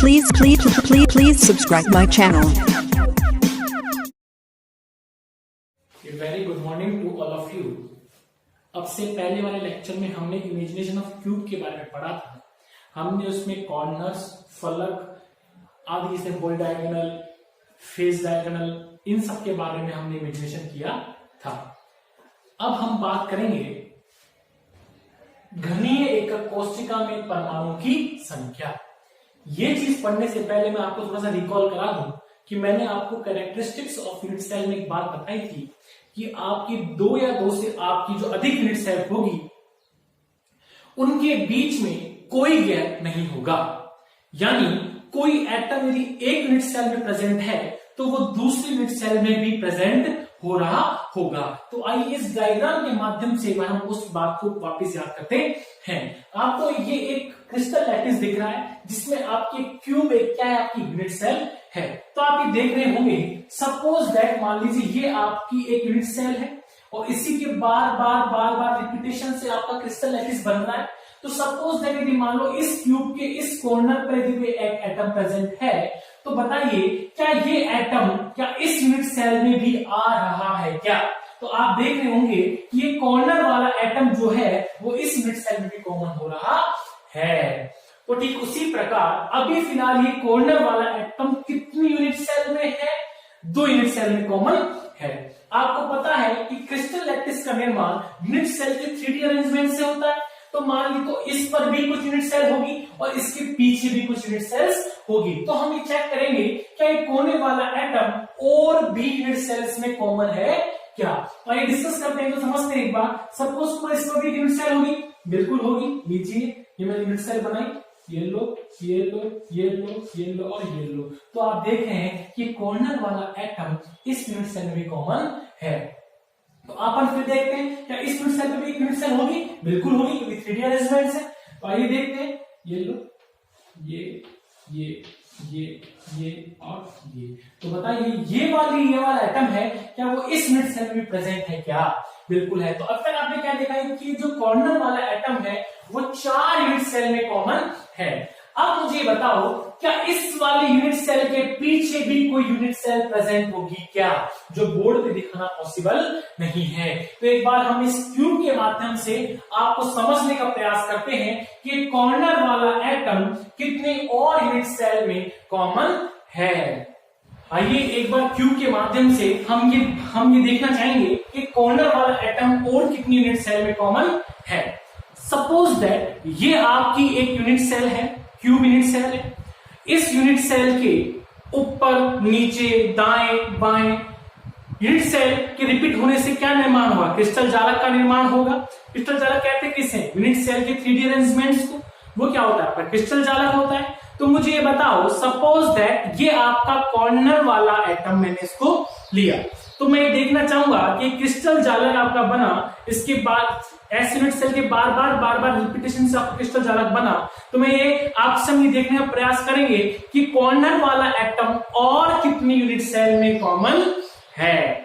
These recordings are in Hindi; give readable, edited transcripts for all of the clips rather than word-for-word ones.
Please subscribe my channel. A very good morning to all of you. अब से पहले वाले लेक्चर में हमने इमेजिनेशन ऑफ क्यूब के बारे में पढ़ा था। हमने उसमें कॉर्नर्स, फलक आदि जैसे होल डायगोनल, फेस डायगोनल, इन सब के बारे में हमने इमेजिनेशन किया था। अब हम बात करेंगे घनीय एकक कोशिका में परमाणु की संख्या। ये चीज पढ़ने से पहले मैं आपको थोड़ा सा रिकॉल करा दूं कि मैंने आपको कैरेक्टरिस्टिक्स ऑफ यूनिट सेल में एक बात बताई थी कि आपकी दो या दो से आपकी जो अधिक यूनिट सेल होगी उनके बीच में कोई गैप नहीं होगा। यानी कोई एटम यदि एक यूनिट सेल में प्रेजेंट है तो वो दूसरी यूनिट सेल में भी प्रेजेंट हो रहा होगा। तो आइए इस डायग्राम के माध्यम से हम उस बात को वापस याद करते हैं। आपको ये एक क्रिस्टल लैटिस दिख रहा है जिसमें आपके क्यूब एक क्या है, आपकी यूनिट सेल है। तो आप ये देख रहे होंगे, सपोज दैट मान लीजिए ये आपकी एक यूनिट सेल है और इसी के बार बार रिपीटेशन से आपका क्रिस्टल लैटिस बन रहा है। तो सपोज दैट यदि मान लो इस क्यूब के इस कॉर्नर पर यदि एक एटम प्रेजेंट है तो बताइए क्या ये एटम क्या इस यूनिट सेल में भी आ रहा है क्या? तो आप देख रहे होंगे कि ये कॉर्नर वाला एटम जो है वो इस यूनिट सेल में भी कॉमन हो रहा है। तो ठीक उसी प्रकार अभी फिलहाल ये कॉर्नर वाला एटम कितनी यूनिट सेल में है? 2 यूनिट सेल में कॉमन है। आपको पता है कि क्रिस्टल लैटिस का निर्माण यूनिट सेल के 3D अरेंजमेंट से होता है। तो मान ली तो इस पर भी कुछ यूनिट सेल होगी और इसके पीछे भी कुछ यूनिट सेल्स होगी। तो हम ये चेक करेंगे क्या ये कोने वाला एटम और भी यूनिट सेल्स में कॉमन है क्या? तो ये डिस्कस करते हैं। तो समझते हैं एक बार, सपोज को इस पर भी यूनिट सेल होगी, बिल्कुल होगी। लीजिए ये मैंने यूनिट सेल बनाई, येलो येलो येलो येलो और येलो। तो आप देख रहे हैं कि कॉर्नर वाला एटम इस यूनिट सेल में भी कॉमन है। तो अपन फिर देखते हैं क्या इस यूनिट सेल में भी एक यूनिट सेल होगी, बिल्कुल होगी क्योंकि 3D अरेंजमेंट है। तो आइए देखते हैं, ये लो ये और ये। तो बताइए ये वाला एटम है क्या वो इस यूनिट सेल में भी प्रेजेंट है क्या? बिल्कुल है। तो अब तक आपने क्या देखा है कि जो कॉर्नर वाला एटम है वो 4 यूनिट सेल में कॉमन है। अब मुझे बताओ क्या इस वाले यूनिट सेल के पीछे भी कोई यूनिट सेल प्रेजेंट होगी क्या? जो बोर्ड पे दिखाना पॉसिबल नहीं है। तो एक बार हम इस क्यूब के माध्यम से आपको समझने का प्रयास करते हैं कि कॉर्नर वाला एटम कितने और यूनिट सेल में कॉमन है। आइए एक बार क्यूब के माध्यम से हम ये देखना चाहेंगे कि कॉर्नर वाला एटम और कितनी यूनिट सेल में कॉमन है। सपोज दैट ये आपकी एक यूनिट सेल है, क्यूब यूनिट सेल है। इस यूनिट सेल के ऊपर नीचे दाएं बाएं यूनिट सेल के रिपीट होने से क्या निर्माण होगा? क्रिस्टल जालक का निर्माण होगा। क्रिस्टल जालक कहते हैं किसे? यूनिट सेल के 3D अरेंजमेंट्स को। वो क्या होता है? आपका क्रिस्टल जालक होता है। तो मुझे ये बताओ, सपोज दैट ये आपका कॉर्नर वाला एटम मैंने इसको लिया, तो मैं देखना चाहूंगा कि क्रिस्टल जालक आपका बना, इसके बाद एस यूनिट सेल के बार बार रिपीटेशन से आपका क्रिस्टल जालक बना। तो मैं ये आपसे ये देखने का प्रयास करेंगे कि कॉर्नर वाला एटम और कितनी यूनिट सेल में कॉमन है।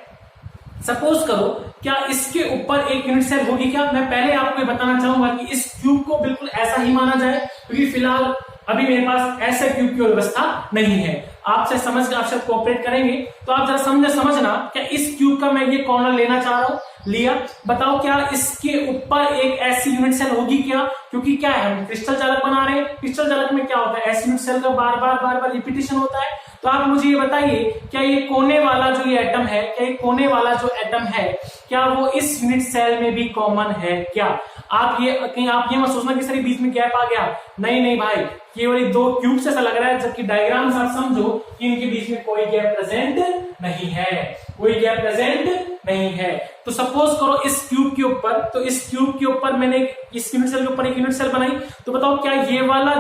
सपोज करो क्या इसके ऊपर एक यूनिट सेल होगी क्या? मैं पहले आपको ये बताना चाहूंगा कि इस क्यूब को बिल्कुल ऐसा ही माना जाए क्योंकि फिलहाल अभी मेरे पास ऐसे क्यूब की व्यवस्था नहीं है। आपसे समझ के आपसे कोऑपरेट करेंगे तो आप जरा समझना क्या इस क्यूब का मैं ये कॉर्नर लेना चाह रहा हूं, लिया। बताओ क्या इसके ऊपर एक ऐसी यूनिट सेल होगी क्या? क्योंकि क्या है, हम क्रिस्टल जालक बना रहे हैं। क्रिस्टल जालक में क्या होता है? ऐसी यूनिट सेल का बार बार रिपीटेशन होता है। तो आप मुझे ये बताइए क्या ये कोने वाला जो ये एटम है, क्या ये कोने वाला जो एटम है क्या वो इस यूनिट सेल में भी कॉमन है क्या? आप ये मत सोचना कि सर बीच में गैप आ गया। नहीं भाई, केवल 2 क्यूब से ऐसा लग रहा है, जबकि डायग्राम से आप समझो कि इनके बीच में कोई गैप प्रेजेंट नहीं है, कोई गैप प्रेजेंट नहीं है। तो सपोज करो इस क्यूब के ऊपर, तो इस क्यूब के ऊपर मैंने इस यूनिट सेल के ऊपर एक यूनिट सेल बनाई। तो बताओ क्या ये वाला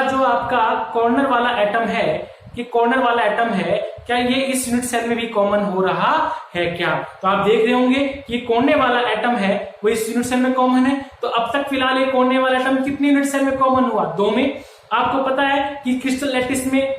जो आपका कॉर्नर वाला एटम है, कि कॉर्नर वाला एटम है क्या ये इस यूनिट सेल में भी कॉमन हो रहा है क्या? तो आप देख रहे होंगे कि ये कोने वाला एटम है वो इस यूनिट सेल में कॉमन है। तो अब तक फिलहाल ये कोने वाला एटम कितने यूनिट सेल में कॉमन हुआ? 2 में। आपको पता है कि क्रिस्टल लैटिस में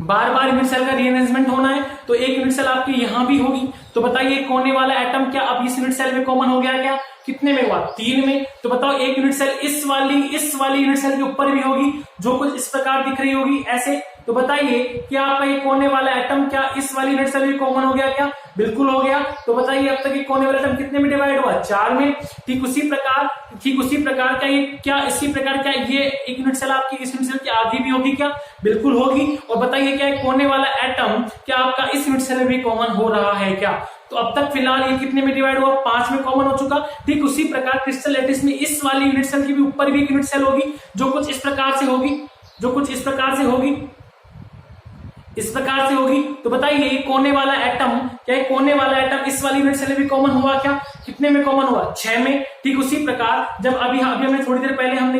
बार बार यूनिट सेल का रीअरेंजमेंट होना है तो एक यूनिट सेल आपकी यहां भी होगी। तो बताइए कोने वाला एटम क्या अब इस यूनिट सेल में कॉमन हो गया क्या? कितने में हुआ? 3 में। तो बताओ एक यूनिट सेल इस वाली यूनिट सेल के ऊपर भी होगी जो कुछ इस प्रकार दिख रही होगी ऐसे। तो बताइए क्या आपका ये कोने वाला एटम क्या इस वाली यूनिट सेल में कॉमन हो गया क्या? बिल्कुल हो गया। तो बताइए अब तक ये कोने वाला एटम कितने में डिवाइड हुआ? 4 में। ठीक उसी प्रकार क्या इसी प्रकार क्या ये एक यूनिट सेल आपकी इस यूनिट सेल के आगे भी होगी क्या? बिल्कुल होगी। और बताइए क्या कोने वाला एटम क्या आपका इस यूनिट सेल में भी कॉमन हो रहा है क्या? तो अब तक फिलहाल ये कितने में डिवाइड हुआ? 5 में कॉमन हो चुका। ठीक उसी प्रकार क्रिस्टल लैटिस में इस वाली यूनिट सेल के भी ऊपर भी एक यूनिट सेल होगी जो कुछ इस प्रकार से होगी, इस प्रकार से होगी। तो बताइए कोने वाला एटम क्या कोने वाला एटम इस वाली यूनिट सेल में भी कॉमन हुआ क्या? कितने में कॉमन हुआ? 6 में। ठीक उसी प्रकार जब अभी हमने थोड़ी देर पहले हमने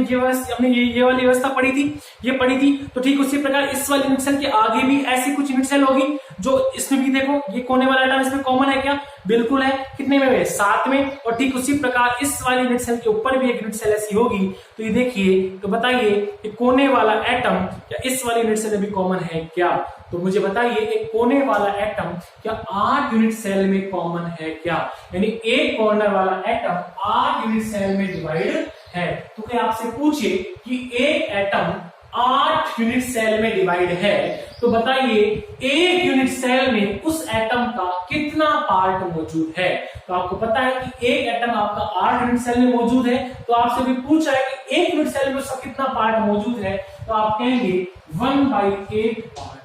ये वाली व्यवस्था पढ़ी थी तो ठीक उसी प्रकार इस वाली यूनिट सेल के आगे भी ऐसी कुछ यूनिट सेल होगी जो इसमें भी देखो ये कोने वाला एटम इसमें कॉमन है क्या? बिल्कुल है। कितने में? 7 में। और ठीक उसी प्रकार इस वाली यूनिट सेल के ऊपर भी एक यूनिट सेल ऐसी होगी। तो ये देखिए तो बताइए कि कोने वाला एटम क्या इस वाली यूनिट सेल में भी कॉमन है क्या? तो मुझे बताइए एक कोने वाला एटम क्या 8 यूनिट सेल में कॉमन है क्या? यानी एक कॉर्नर वाला एटम 8 यूनिट सेल में डिवाइड है। तो क्या आपसे पूछे कि एक एटम 8 यूनिट सेल में डिवाइड है तो बताइए एक यूनिट सेल में उस एटम का कितना पार्ट मौजूद है? तो आपको पता है कि एक एटम आपका 8 यूनिट सेल में मौजूद है। तो आपसे भी पूछा है कि एक यूनिट सेल में उसका कितना पार्ट मौजूद है? तो आप कहेंगे 1/8 पार्ट।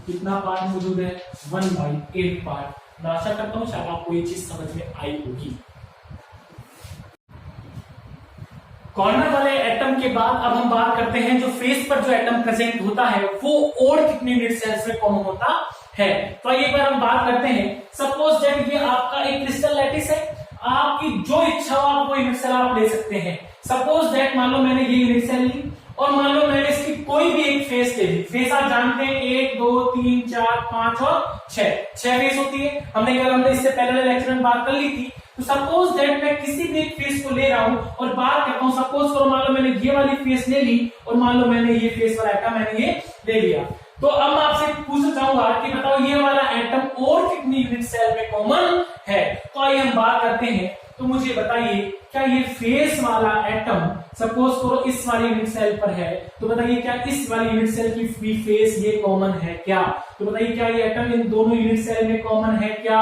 कितना पार्ट मौजूद है? 1/8 पार्ट। मैं आशा करता हूं शायद आपको ये चीज समझ में आई होगी। कॉर्नर वाले एटम के बाद अब हम बात करते हैं जो फेस पर जो एटम प्रेजेंट होता है वो और कितने यूनिट सेल्स में कॉमन होता है। तो एक बार हम बात करते हैं। सपोज दैट ये आपका एक क्रिस्टल लैटिस है, आपकी जो इच्छा हो आप वो यूनिट सेल आप ले सकते हैं। सपोज दैट मान लो मैंने ये यूनिट सेल ली और मान लो मैंने इसकी कोई भी एक फेस ले ली। फेस आप जानते हैं 1 2 3 4 5 और 6 फेस होती है। हमने इससे पहले लेक्चर में बात कर ली थी। तो सपोज दैट मैं किसी भी एक फेस को ले रहा हूं और बात करता हूं। सपोज करो मान लो मैंने ये वाली फेस ले ली और मान लो मैंने ये फेस वाला एटम मैंने ये ले लिया। तो अब मैं आपसे पूछना चाहूंगा कि बताओ ये वाला एटम और कितनी यूनिट सेल में कॉमन है? तो आइए हम बात करते हैं। तो मुझे बताइए क्या ये फेस वाला एटम सपोज करो इस वाली यूनिट सेल पर है तो बताइए क्या इस वाली यूनिट सेल की फेस ये कॉमन है क्या? तो बताइए क्या ये एटम इन दोनों यूनिट सेल में कॉमन है क्या?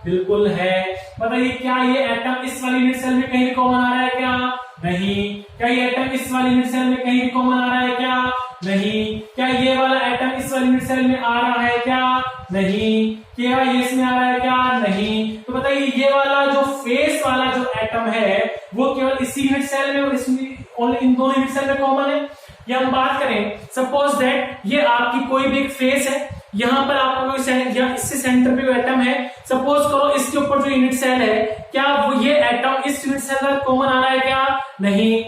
बिल्कुल है। बताइए क्या ये एटम इस वाली यूनिट सेल में कहीं कॉमन आ रहा है क्या? नहीं। क्या ये एटम इस वाली यूनिट सेल में कहीं कॉमन आ रहा है क्या? नहीं। क्या ये वाला एटम इस वाली यूनिट सेल में आ रहा है क्या? नहीं। क्या ये इसमें आ रहा है क्या? नहीं। तो बताइए ये वाला जो फेस वाला जो एटम है वो केवल इसी यूनिट सेल में और इसमें इन दोनों यूनिट सेल में कॉमन है। या हम बात करें सपोज दैट ये आपकी कोई भी एक फेस है, यहां पर आपका कोई इससे सेंटर पे एटम है। सपोज करो इसके ऊपर जो यूनिट सेल है क्या वो ये एटम इस यूनिट सेल का कॉमन आ रहा है क्या? नहीं।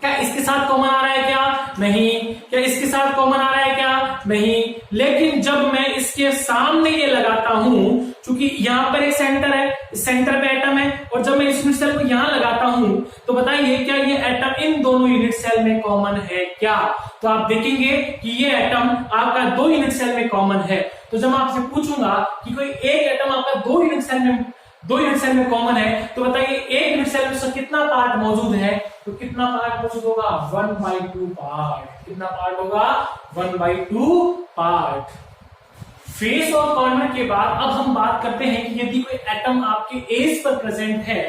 क्या इसके साथ कॉमन आ रहा है क्या? नहीं। क्या इसके साथ कॉमन आ रहा है क्या? नहीं। लेकिन जब मैं इसके सामने ये लगाता हूं, क्योंकि यहां पर एक सेंटर है, इस सेंटर पे एटम है, और जब मैं इस यूनिट सेल को यहां लगाता हूं तो बताइए क्या ये एटम इन दोनों यूनिट सेल में कॉमन है क्या? तो आप देखेंगे कि ये एटम आपका 2 यूनिट सेल में कॉमन है। तो जब मैं आपसे पूछूंगा कि कोई एक एटम आपका 2 यूनिट सेल में कॉमन है तो बताइए एक यूनिट सेल में कितना पार्ट मौजूद है? तो कितना पार्ट मौजूद होगा? 1/2 पार्ट। कितना पार्ट होगा? 1/2 पार्ट। फेस और कॉर्नर के बाद अब हम बात करते हैं कि यदि कोई एटम आपके एज पर प्रेजेंट है,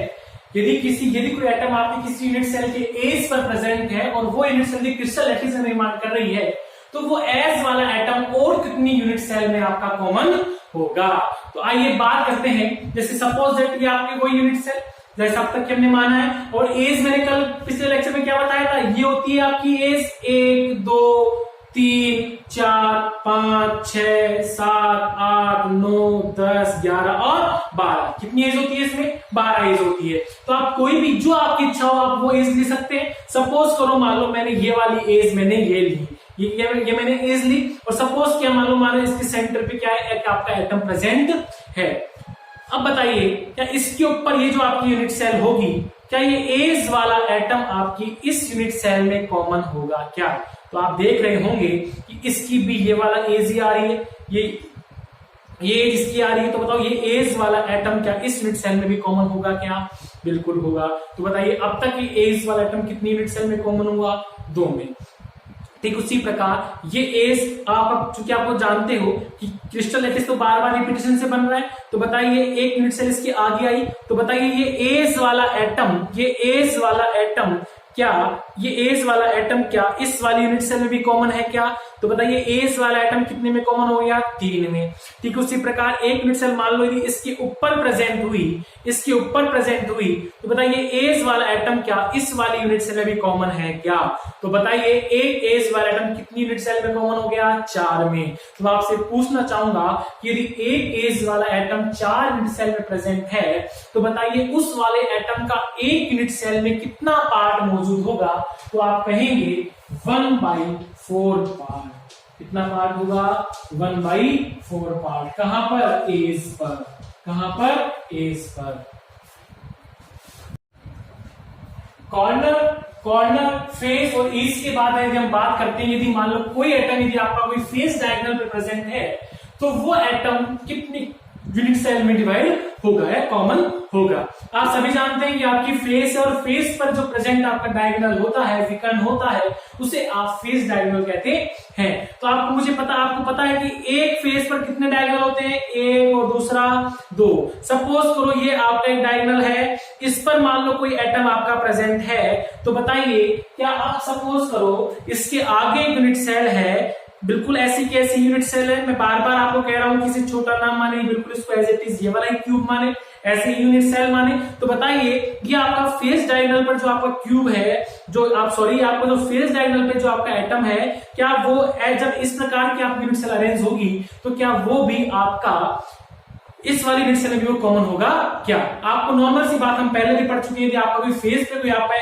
यदि कोई एटम आपके किसी यूनिट सेल के एज पर प्रेजेंट है और वो यूनिट सेल क्रिस्टल लैटिस का निर्माण कर रही है तो वो एज वाला एटम और कितनी यूनिट सेल में आपका कॉमन होगा? तो आइए बात करते हैं। जैसे सपोज दैट ये आपकी कोई यूनिट सेल जैसा अब तक हमने माना है, और एज मैंने कल पिछले लेक्चर में क्या बताया था? ये होती है आपकी एज 1 2 3 4 5 6 7 8 9 10 11 और 12। कितनी एज होती है इसमें? 12 एज होती है। तो आप कोई भी जो आपकी इच्छा हो आप वो एज ले सकते हैं। सपोज करो मान लो मैंने ये वाली एज मैंने ये ली, ये मैंने एज ली, और सपोज क्या मान लो इसके सेंटर पे क्या है कि आपका एटम प्रेजेंट है। अब बताइए क्या इसके ऊपर ये जो आपकी यूनिट सेल होगी क्या ये एज वाला एटम आपकी इस यूनिट सेल में कॉमन होगा क्या? तो आप देख रहे होंगे कि इसकी भी ये वाला एज ही आ रही है, ये एज इसकी आ रही है, तो बताओ ये एज वाला एटम क्या इस यूनिट सेल में भी कॉमन होगा क्या? बिल्कुल होगा। तो बताइए अब तक ये एज वाला एटम कितनी यूनिट सेल में कॉमन हुआ? 2 में। ठीक उसी प्रकार ये एज आप चूंकि आपको जानते हो कि क्रिस्टल लैटिस तो बार बार रिपीटेशन से बन रहा है, तो बताइए एक यूनिट सेल इसके आगे आई, तो बताइए ये एज वाला एटम क्या ये एज वाला एटम क्या इस वाली यूनिट सेल में भी कॉमन है क्या? तो बताइए एज वाला एटम कितने में कॉमन हो गया? 3 में। ठीक उसी प्रकार एक यूनिट सेल मान लो यदि इसके ऊपर प्रेजेंट हुई, तो बताइए एज वाला एटम क्या इस वाली यूनिट सेल में भी कॉमन है क्या? तो बताइए एक एज वाला एटम कितनी यूनिट सेल में कॉमन हो गया? 4 में। तो मैं आपसे पूछना चाहूंगा कि यदि एक एज वाला एटम 4 यूनिट सेल में प्रेजेंट है, तो बताइए उस वाले एटम का एक यूनिट सेल में कितना पार्ट मौजूद होगा? तो आप कहेंगे 1/4 पार्ट। कितना पार्ट होगा? 1/4 पार्ट। कहां पर? As per. कहां पर? As per. कॉर्नर, फेस और एज के बाद यदि हम बात करते हैं, यदि मान लो कोई एटम यदि आपका कोई फेस डायगोनल पे प्रेजेंट है, तो वो एटम कितनी यूनिट सेल में डिवाइड होगा या कॉमन होगा? आप सभी जानते हैं कि आपकी फेस है और फेस पर जो प्रेजेंट आपका डायगोनल होता है, विकर्ण होता है, उसे आप फेस डायगोनल कहते हैं। तो आपको पता है कि एक फेस पर कितने डायगोनल होते हैं? 1 और दूसरा 2। सपोज करो ये आपका एक डायगोनल है, इस पर मान लो कोई एटम आपका प्रेजेंट है, तो बताइए क्या आप सपोज करो इसके आगे एक यूनिट सेल है, बिल्कुल ऐसी की ऐसी यूनिट सेल है, मैं बार बार आपको कह रहा हूं किसी छोटा नाम माने, बिल्कुल इसको एज इट इज ये वाला क्यूब माने, ऐसे यूनिट सेल माने। तो बताइए ये आपका फेस डायगोनल पर जो आपका क्यूब है, आपका जो फेस डायगोनल पे जो आपका एटम है, क्या वो जब इस प्रकार की आप यूनिट सेल अरेंज होगी, तो क्या वो भी आपका इस वाली यूनिट सेल में भी कॉमन होगा क्या? आपको नॉर्मल सी बात हम पहले भी पढ़ चुके हैं, यदि आपका कोई फेस पे कोई आपका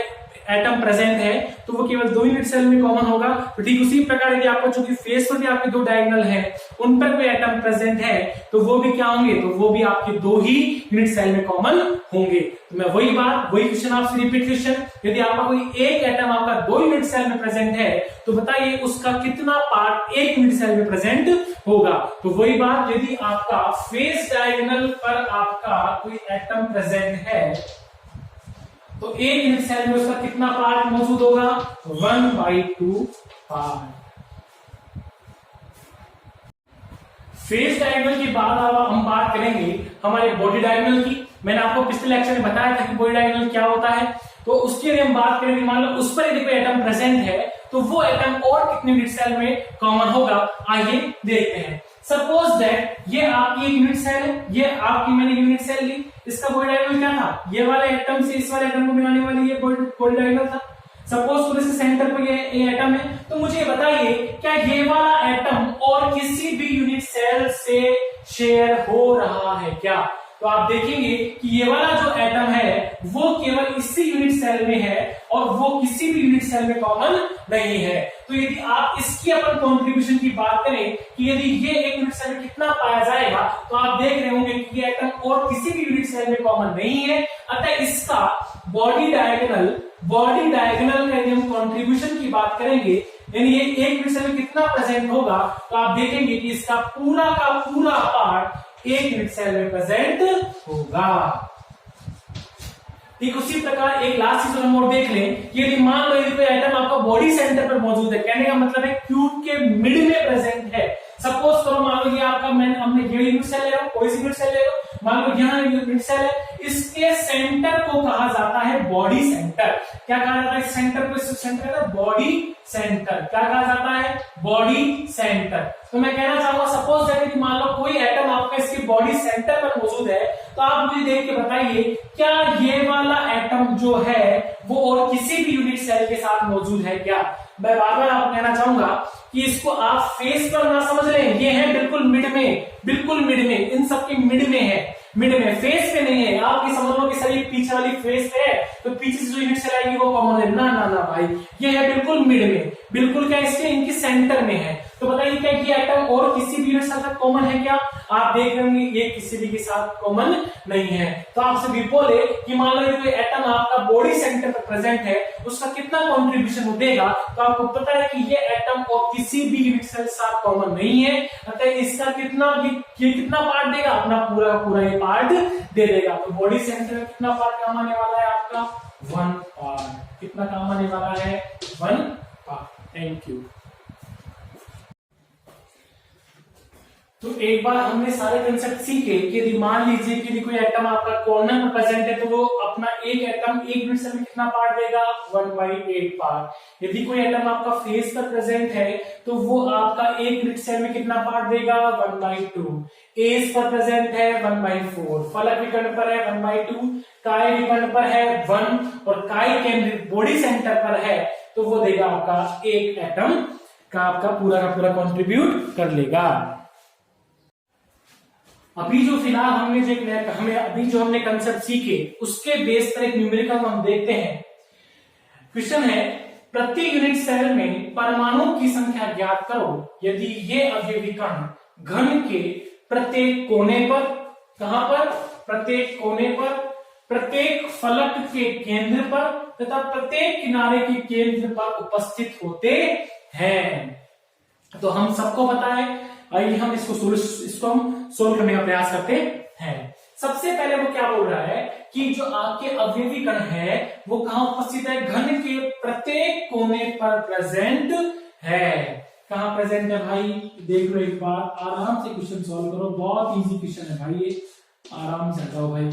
एटम प्रेजेंट है तो वो केवल 2 यूनिट सेल में कॉमन होगा। तो ठीक उसी प्रकार यदि आपको जो कि फेस पर भी आपके 2 डायगोनल हैं, उन पर कोई एटम प्रेजेंट है, तो वो भी क्या होंगे? तो वो भी आपके 2 ही यूनिट सेल में कॉमन होंगे। तो मैं वही क्वेश्चन आपसे रिपीट क्वेश्चन, यदि आपका कोई एक एटम आपका 2 यूनिट सेल में प्रेजेंट है, तो बताइए उसका कितना पार्ट 1 यूनिट सेल में प्रेजेंट होगा? तो वही बात, यदि आपका फेस डायगोनल पर आपका कोई एटम प्रेजेंट है, तो एक यूनिट सेल में उसका कितना पार्ट मौजूद होगा? 1/2 पार्ट। फेस डायगोनल के बाद अब हम बात करेंगे हमारे बॉडी डायगोनल की। मैंने आपको पिछले लेक्चर में बताया था कि बॉडी डायगोनल क्या होता है, तो उसके लिए हम बात करेंगे। मान लो उस पर यदि कोई एटम प्रेजेंट है, तो वो एटम और कितने यूनिट सेल में कॉमन होगा? आइए देखते हैं। सपोज दैट ये आपकी एक यूनिट सेल है, ये आपकी मैंने यूनिट सेल ली, इसका बॉडी डायगोनल क्या था? ये वाले एटम से इस वाले एटम को मिलाने वाली ये बॉडी डायगोनल था। सपोज करो इसके सेंटर पर ये एटम है, तो मुझे बताइए क्या ये वाला एटम और किसी भी यूनिट सेल से शेयर हो रहा है क्या? तो आप देखेंगे कि ये वाला जो एटम है वो केवल इसी यूनिट सेल में है और वो किसी भी यूनिट सेल में कॉमन नहीं है। तो यदि आप इसकी अपन कंट्रीब्यूशन की बात करें कि यदि ये एक यूनिट सेल में कितना पाया जाएगा, तो आप देख रहे होंगे कि ये एटम और किसी भी यूनिट सेल में कॉमन नहीं है। अतः इसका बॉडी डायगोनल का यदि हम कंट्रीब्यूशन की बात करेंगे, यानी ये एक यूनिट सेल में कितना प्रेजेंट होगा, तो आप देखेंगे कि इसका पूरा का पूरा पार्ट एक यूनिट सेल में प्रेजेंट होगा। ठीक उसी प्रकार एक लास्ट चीज हम और देख लें कि यदि मान लो यदि कोई एटम आपका बॉडी सेंटर पर मौजूद है, कहने का मतलब है क्यूब के मिड में प्रेजेंट है। सपोज करो मान लो ये आपका हमने ये यूनिट सेल ले लो, कोई सी यूनिट सेल ले लो, मान लो यहाँ यूनिट सेल है, इसके सेंटर को कहा जाता है बॉडी सेंटर। क्या कहा जाता है इस सेंटर को? इस सेंटर का बॉडी सेंटर। क्या कहा जाता है? Body centre. तो मैं कहना चाहूंगा सपोज दैट मान लो कोई एटम आपका इसके बॉडी सेंटर पर मौजूद है, तो आप मुझे देख के बताइए क्या ये वाला एटम जो है वो और किसी भी यूनिट सेल के साथ मौजूद है क्या? मैं बार बार आपको कहना चाहूंगा कि इसको आप फेस पर ना समझ लें, ये है बिल्कुल मिड में, इन सबके मिड में, फेस पे नहीं है। आप ये समझ लो कि सर ये पीछे वाली फेस पे है, तो पीछे से जो यूनिट सेल आएगी वो कॉमन है। ना भाई, ये है बिल्कुल मिड में, बिल्कुल क्या इसके इनकी सेंटर में है। तो तो बताइए क्या ये एटम और किसी भी यूनिट सेल का कॉमन है क्या? आप देख रहे होंगे ये किसी भी के साथ कॉमन नहीं है। तो आपसे भी बोले कि मान लो ये एटम आपका बॉडी सेंटर पर प्रेजेंट है, उसका कितना कंट्रीब्यूशन देगा, तो आपको पता है कि ये एटम और किसी भी यूनिट सेल के साथ कॉमन नहीं है, अतः इसका कितना पार्ट देगा, अपना पूरा पूरा ये पार्ट दे देगा। तो बॉडी सेंटर में कितना पार्ट काम आने वाला है आपका? 1 पार्ट। कितना काम आने वाला है? 1 पार्ट। Thank you. तो एक बार हमने सारे कंसेप्ट सीखे कि यदि मान लीजिए कि कोई एटम आपका कॉर्नर में प्रेजेंट है तो वो अपना एक एटम एक यूनिट सेल में कितना पार्ट देगा? 1/8 पार्ट। यदि कोई एटम आपका फेस पर प्रेजेंट है तो वो आपका एक यूनिट सेल में कितना पार्ट देगा? 1/2। एस पर प्रेजेंट है 1/4। फलक विकर्ण पर है 1/2। काय विकर्ण पर है 1 और काय केंद्रित बॉडी सेंटर पर है तो वो देगा आपका एक एटम का आपका पूरा का पूरा कंट्रीब्यूट कर लेगा। अभी जो फिलहाल हमने कंसेप्ट सीखे उसके बेस पर एक न्यूमेरिकल हम देखते हैं। क्वेश्चन है, प्रति यूनिट सेल में परमाणु की संख्या ज्ञात करो यदि ये अवयवी कण घन के प्रत्येक कोने पर, कहां पर? प्रत्येक कोने पर, प्रत्येक फलक के केंद्र पर तथा प्रत्येक किनारे के केंद्र पर उपस्थित होते हैं। तो हम सबको पता है, आइए हम इसको हम सोल्व करने का प्रयास करते हैं। सबसे पहले वो क्या बोल रहा है कि जो आपके अवयवी कण है वो कहां उपस्थित है? घन के प्रत्येक कोने पर प्रेजेंट है। कहां प्रेजेंट है भाई? देख लो एक बार, आराम से क्वेश्चन सॉल्व करो, बहुत इजी क्वेश्चन है भाई ये, आराम से हटाओ भाई।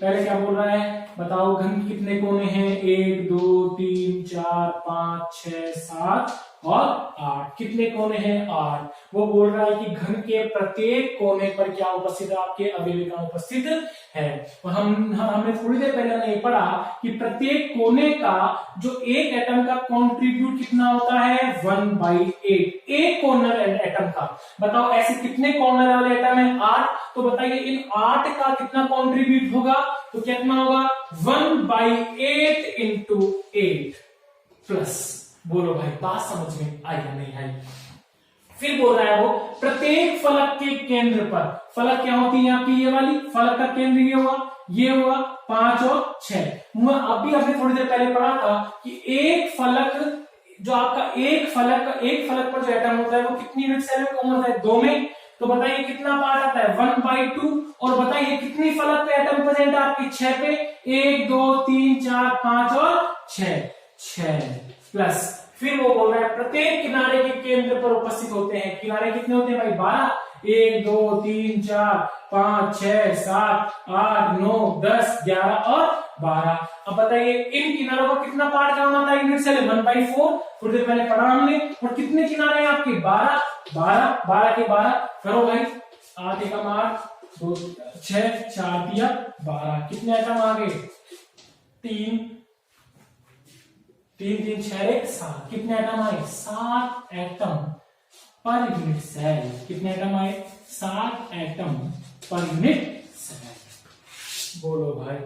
पहले क्या बोल रहा है बताओ? घन के कितने कोने हैं? 1 2 3 4 5 6 7 और 8। कितने कोने हैं? 8। वो बोल रहा है कि घन के प्रत्येक कोने पर क्या उपस्थित है? आपके अवयवी कण उपस्थित है। और हमने थोड़ी देर पहले नहीं पढ़ा कि प्रत्येक कोने का जो एक एटम का कंट्रीब्यूट कितना होता है? 1/8। एक कॉर्नर एटम का। बताओ ऐसे कितने कॉर्नर वाले एटम है? 8। तो बताइए इन 8 का कितना कंट्रीब्यूट होगा? तो कितना होगा? 1/8 into 8 प्लस। बोलो भाई बात समझ में आई या नहीं आई? फिर बोल रहा है वो प्रत्येक फलक के केंद्र पर, फलक क्या होती है आपकी? ये वाली फलक का केंद्र ये हुआ 5 और 6। अभी आपने थोड़ी देर पहले पढ़ा था कि एक फलक जो आपका एक फलक पर जो एटम होता है वो कितनी यूनिट सेल में कॉमन होता है? 2 में। तो बताइए कितना पार्ट आता है? 1/2। और बताइए कितनी फलक पे एटम प्रेजेंट है आपकी? 6 पे। 1 2 3 4 5 और 6 प्लस। फिर वो बोल रहा है प्रत्येक किनारे के केंद्र पर उपस्थित होते हैं। किनारे कितने होते हैं भाई? 12। 1 2 3 4 5 6 7 8 9 10 11 और 12। अब बताइए इन किनारों का कितना पार्ट काम आता है यूनिट सेल? 1/4। थोड़ी देर पहले पढ़ा हमने। और कितने किनारे हैं आपके? 12 के 12 करो भाई। 8 एकम 8 2 6 4 दिया 12। कितने एटम आ गए? 3 3 6 1 7। कितने एटम आए? 7 एटम पर यूनिट सेल। कितने एटम आए? 7 एटम पर यूनिट सेल। बोलो भाई।